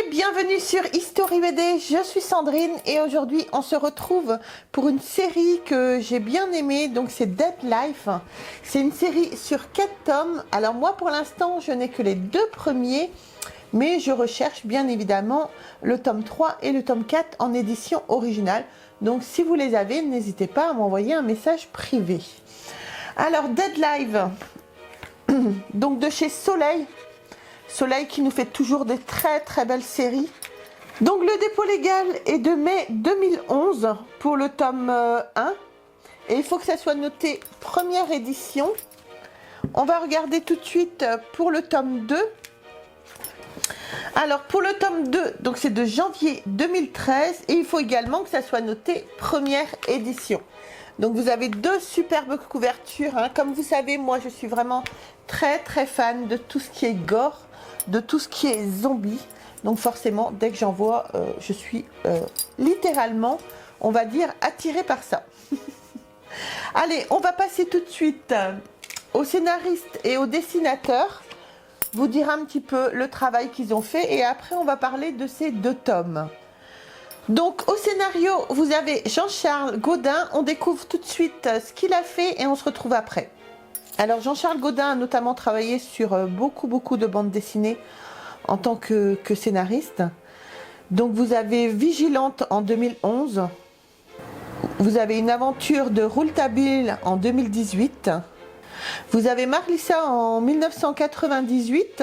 Allez, bienvenue sur History BD, je suis Sandrine et aujourd'hui on se retrouve pour une série que j'ai bien aimée, donc c'est Dead Life. C'est une série sur 4 tomes, alors moi pour l'instant je n'ai que les 2 premiers, mais je recherche bien évidemment le tome 3 et le tome 4 en édition originale. Donc si vous les avez, n'hésitez pas à m'envoyer un message privé. Alors Dead Life, donc de chez Soleil. Soleil qui nous fait toujours des très belles séries. Donc le dépôt légal est de mai 2011 pour le tome 1. Et il faut que ça soit noté première édition. On va regarder tout de suite pour le tome 2. Alors pour le tome 2, donc c'est de janvier 2013. Et il faut également que ça soit noté première édition. Donc vous avez 2 superbes couvertures. Comme vous savez, moi je suis vraiment très fan de tout ce qui est gore, de tout ce qui est zombie. Donc forcément, dès que j'en vois, je suis littéralement, on va dire, attirée par ça. Allez, on va passer tout de suite au scénariste et au dessinateur. Vous dire un petit peu le travail qu'ils ont fait et après on va parler de ces 2 tomes. Donc au scénario, vous avez Jean-Charles Gaudin. On découvre tout de suite ce qu'il a fait et on se retrouve après. Alors Jean-Charles Gaudin a notamment travaillé sur beaucoup de bandes dessinées en tant que scénariste. Donc vous avez Vigilante en 2011. Vous avez Une aventure de Rouletabille en 2018. Vous avez Marlissa en 1998.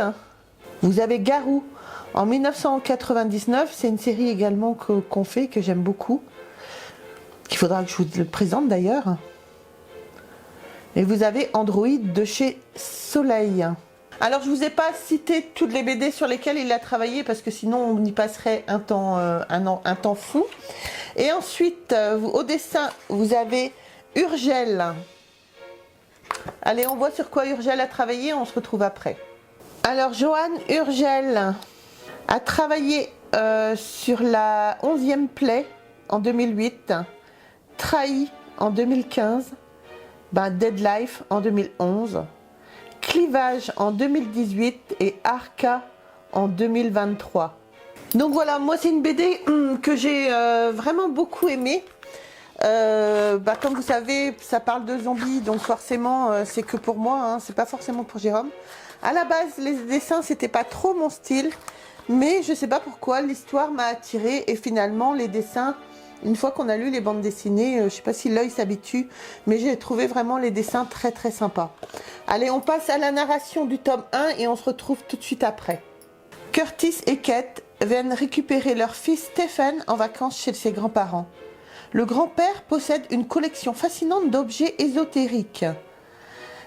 Vous avez Garou en 1999, c'est une série également qu'on fait, que j'aime beaucoup, qu'il faudra que je vous le présente d'ailleurs. Et vous avez Android de chez Soleil. Alors je ne vous ai pas cité toutes les BD sur lesquelles il a travaillé parce que sinon on y passerait un temps fou. Et ensuite, au dessin, vous avez Urgel. Allez, on voit sur quoi Urgel a travaillé, on se retrouve après. Alors Johan Urgel a travaillé sur la 11e Play en 2008, Trahi en 2015, Dead Life en 2011, Clivage en 2018 et Arca en 2023. Donc voilà, moi c'est une BD que j'ai vraiment beaucoup aimée. Comme vous savez, ça parle de zombies, donc forcément c'est que pour moi, c'est pas forcément pour Jérôme. À la base, les dessins c'était pas trop mon style. Mais je sais pas pourquoi, l'histoire m'a attirée et finalement les dessins, une fois qu'on a lu les bandes dessinées, je sais pas si l'œil s'habitue, mais j'ai trouvé vraiment les dessins très sympas. Allez, on passe à la narration du tome 1 et on se retrouve tout de suite après. Curtis et Kate viennent récupérer leur fils Stephen en vacances chez ses grands-parents. Le grand-père possède une collection fascinante d'objets ésotériques.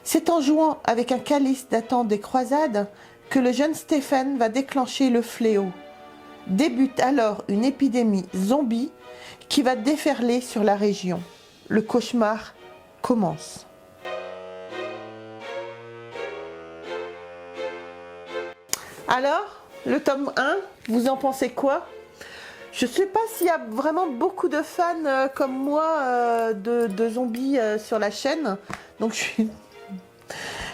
C'est en jouant avec un calice datant des croisades que le jeune Stephen va déclencher le fléau. Débute alors une épidémie zombie qui va déferler sur la région. Le cauchemar commence. Alors, le tome 1, vous en pensez quoi? Je ne sais pas s'il y a vraiment beaucoup de fans comme moi de zombies sur la chaîne. Donc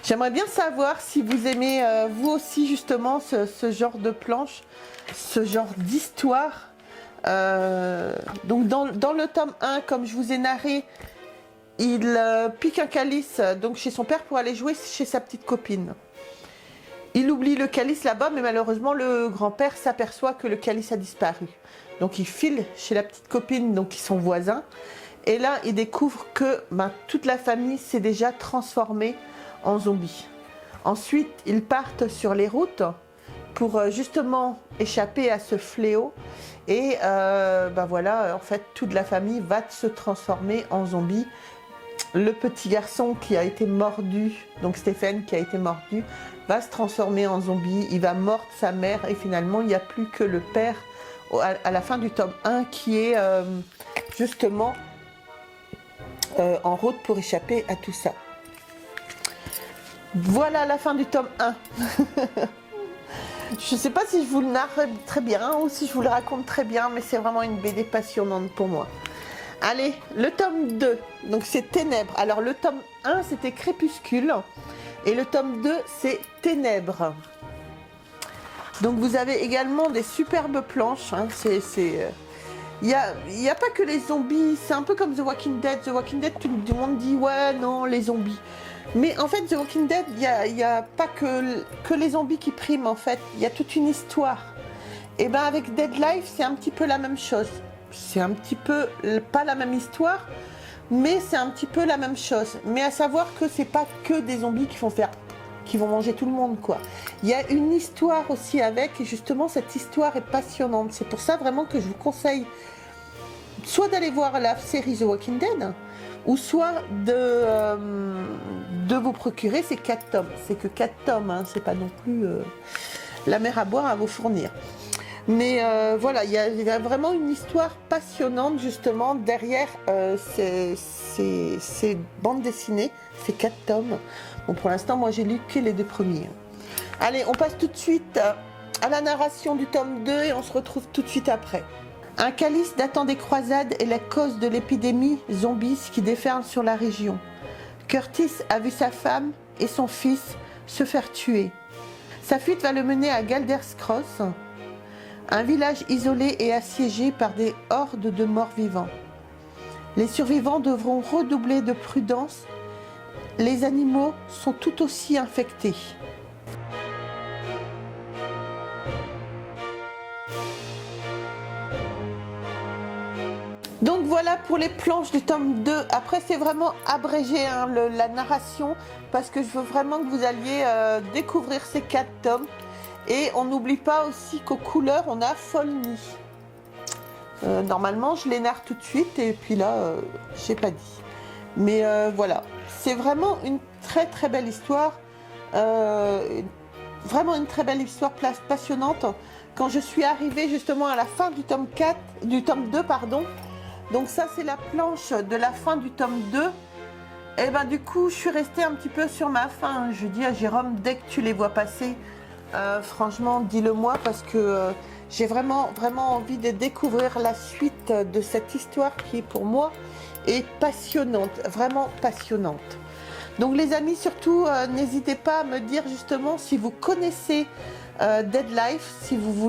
j'aimerais bien savoir si vous aimez vous aussi justement ce genre de planche, ce genre d'histoire. Donc dans le tome 1, comme je vous ai narré, il pique un calice donc chez son père pour aller jouer chez sa petite copine. Il oublie le calice là-bas, mais malheureusement le grand-père s'aperçoit que le calice a disparu. Donc il file chez la petite copine, donc qui sont voisins. Et là, il découvre que toute la famille s'est déjà transformée en zombies. Ensuite, ils partent sur les routes pour justement échapper à ce fléau. Et voilà, en fait, toute la famille va se transformer en zombies. Le petit garçon qui a été mordu, donc Stephen qui a été mordu, va se transformer en zombie. Il va mordre sa mère et finalement, il n'y a plus que le père à la fin du tome 1 qui est justement en route pour échapper à tout ça. Voilà la fin du tome 1. Je ne sais pas si je vous le narre très bien ou si je vous le raconte très bien, mais c'est vraiment une BD passionnante pour moi. Allez, le tome 2, donc c'est Ténèbres. Alors le tome 1 c'était Crépuscule et le tome 2 c'est Ténèbres. Donc vous avez également des superbes planches. Hein. Il y a pas que les zombies, c'est un peu comme The Walking Dead. The Walking Dead, tout le monde dit ouais, non, les zombies. Mais en fait, The Walking Dead, il y a pas que les zombies qui priment en fait. Il y a toute une histoire. Et ben avec Dead Life, c'est un petit peu la même chose. C'est un petit peu pas la même histoire, mais c'est un petit peu la même chose. Mais à savoir que c'est pas que des zombies qui vont manger tout le monde quoi. Il y a une histoire aussi avec, et justement cette histoire est passionnante. C'est pour ça vraiment que je vous conseille soit d'aller voir la série The Walking Dead, ou soit de vous procurer ces 4 tomes. C'est que 4 tomes, hein, c'est pas non plus la mer à boire à vous fournir. Mais voilà, il y a vraiment une histoire passionnante justement derrière ces bandes dessinées, ces 4 tomes. Bon, pour l'instant, moi j'ai lu que les 2 premiers. Allez, on passe tout de suite à la narration du tome 2 et on se retrouve tout de suite après. Un calice datant des croisades est la cause de l'épidémie zombies qui déferle sur la région. Curtis a vu sa femme et son fils se faire tuer. Sa fuite va le mener à Galder's Cross, un village isolé et assiégé par des hordes de morts-vivants. Les survivants devront redoubler de prudence. Les animaux sont tout aussi infectés. Donc voilà pour les planches du tome 2. Après c'est vraiment abrégé hein, la narration parce que je veux vraiment que vous alliez découvrir ces 4 tomes. Et on n'oublie pas aussi qu'aux couleurs on a Folny. Normalement je les narre tout de suite et puis là j'ai pas dit. Mais voilà, c'est vraiment une très très belle histoire. Vraiment une très belle histoire passionnante. Quand je suis arrivée justement à la fin du tome 2 pardon. Donc ça c'est la planche de la fin du tome 2. Et ben du coup je suis restée un petit peu sur ma faim. Je dis à Jérôme, dès que tu les vois passer, franchement dis-le moi parce que j'ai vraiment envie de découvrir la suite de cette histoire qui pour moi est passionnante, vraiment passionnante. Donc les amis, surtout n'hésitez pas à me dire justement si vous connaissez Dead Life, si vous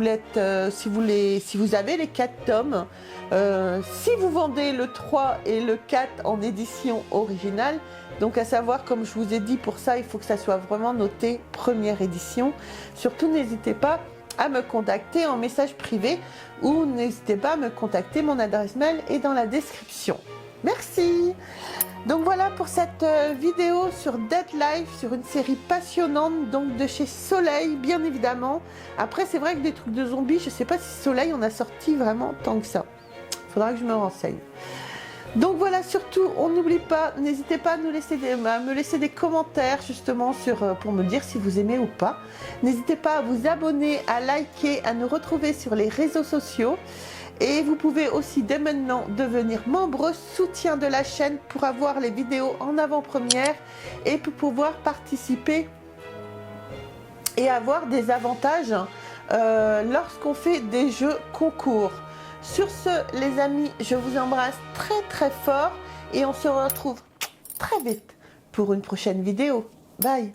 avez les 4 tomes, si vous vendez le 3 et le 4 en édition originale. Donc à savoir, comme je vous ai dit, pour ça il faut que ça soit vraiment noté première édition. Surtout n'hésitez pas à me contacter en message privé ou n'hésitez pas à me contacter, mon adresse mail est dans la description. Merci. Donc voilà pour cette vidéo sur Dead Life, sur une série passionnante donc de chez Soleil bien évidemment. Après c'est vrai que des trucs de zombies, je sais pas si Soleil en a sorti vraiment tant que ça. Faudra que je me renseigne. Donc voilà, surtout on n'oublie pas, n'hésitez pas à me laisser des commentaires justement pour me dire si vous aimez ou pas. N'hésitez pas à vous abonner, à liker, à nous retrouver sur les réseaux sociaux. Et vous pouvez aussi dès maintenant devenir membre soutien de la chaîne pour avoir les vidéos en avant-première et pour pouvoir participer et avoir des avantages lorsqu'on fait des jeux concours. Sur ce, les amis, je vous embrasse très très fort et on se retrouve très vite pour une prochaine vidéo. Bye!